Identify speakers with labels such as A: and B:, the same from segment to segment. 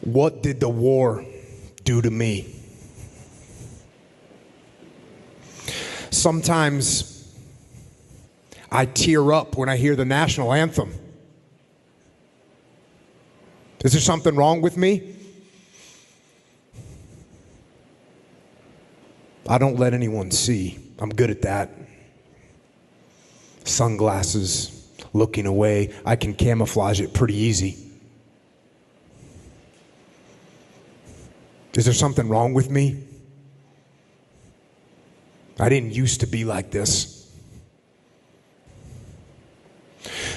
A: What did the war do to me? Sometimes I tear up when I hear the national anthem. Is there something wrong with me? I don't let anyone see. I'm good at that. Sunglasses, looking away. I can camouflage it pretty easy. Is there something wrong with me? I didn't used to be like this.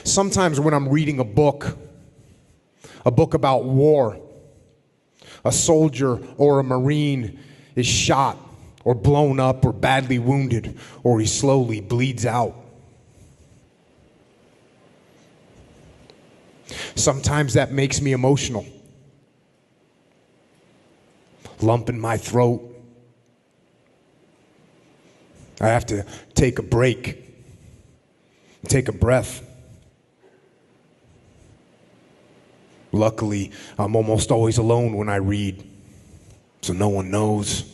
A: Sometimes when I'm reading a book about war, a soldier or a Marine is shot or blown up or badly wounded, or he slowly bleeds out. Sometimes that makes me emotional. Lump in my throat. I have to take a break, take a breath. Luckily, I'm almost always alone when I read, so no one knows.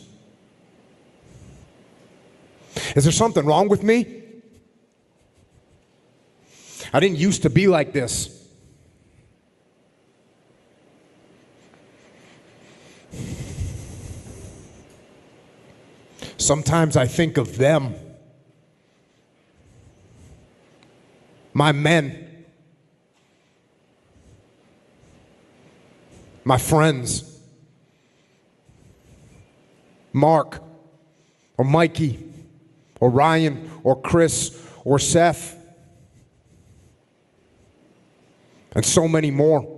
A: Is there something wrong with me? I didn't used to be like this. Sometimes I think of them, my men, my friends, Mark or Mikey or Ryan or Chris or Seth, and so many more.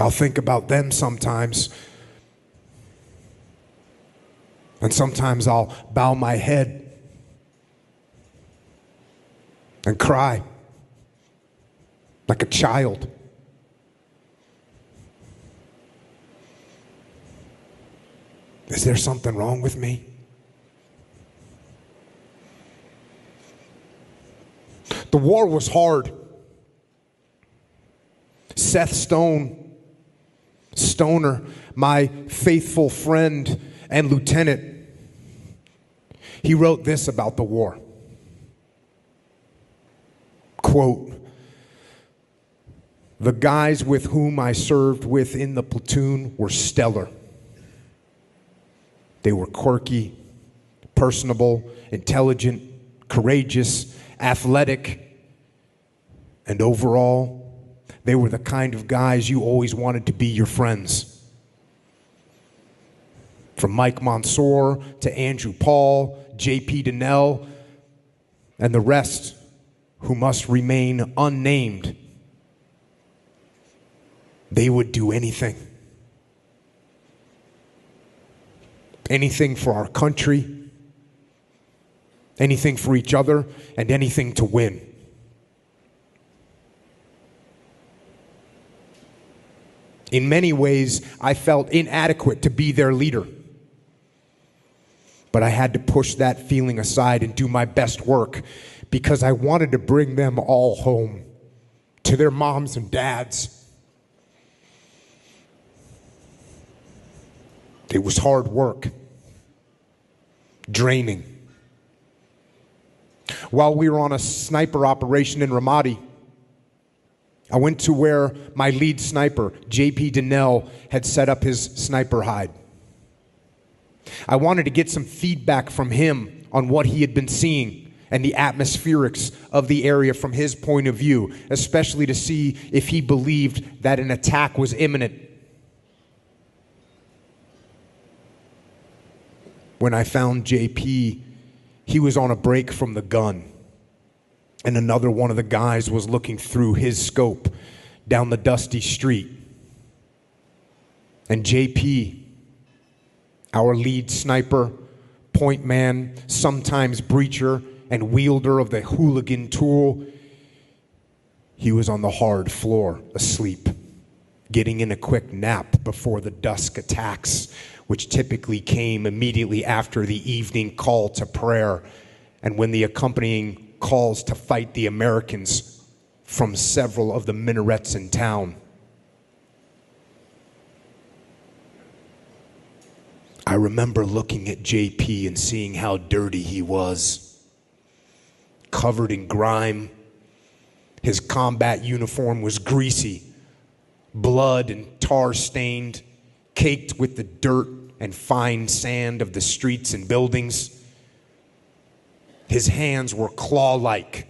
A: I'll think about them sometimes. And sometimes I'll bow my head and cry like a child. Is there something wrong with me? The war was hard. Seth Stoner, my faithful friend and lieutenant, he wrote this about the war. Quote, "The guys with whom I served with in the platoon were stellar. They were quirky, personable, intelligent, courageous, athletic, and overall, they were the kind of guys you always wanted to be your friends. From Mike Mansour to Andrew Paul, J.P. Donnell, and the rest who must remain unnamed. They would do anything. Anything for our country, anything for each other, and anything to win. In many ways, I felt inadequate to be their leader. But I had to push that feeling aside and do my best work because I wanted to bring them all home to their moms and dads. It was hard work, draining. While we were on a sniper operation in Ramadi, I went to where my lead sniper, J.P. Donnell, had set up his sniper hide. I wanted to get some feedback from him on what he had been seeing and the atmospherics of the area from his point of view, especially to see if he believed that an attack was imminent. When I found J.P., he was on a break from the gun. And another one of the guys was looking through his scope down the dusty street. And JP, our lead sniper, point man, sometimes breacher, and wielder of the hooligan tool, he was on the hard floor, asleep, getting in a quick nap before the dusk attacks, which typically came immediately after the evening call to prayer and when the accompanying calls to fight the Americans from several of the minarets in town. I remember looking at JP and seeing how dirty he was. Covered in grime. His combat uniform was greasy, blood and tar stained, caked with the dirt and fine sand of the streets and buildings. His hands were claw-like,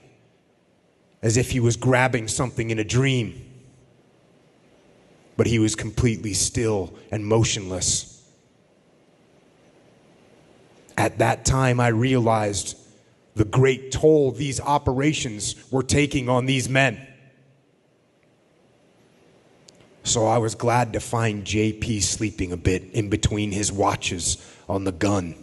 A: as if he was grabbing something in a dream. But he was completely still and motionless. At that time, I realized the great toll these operations were taking on these men. So I was glad to find JP sleeping a bit in between his watches on the gun.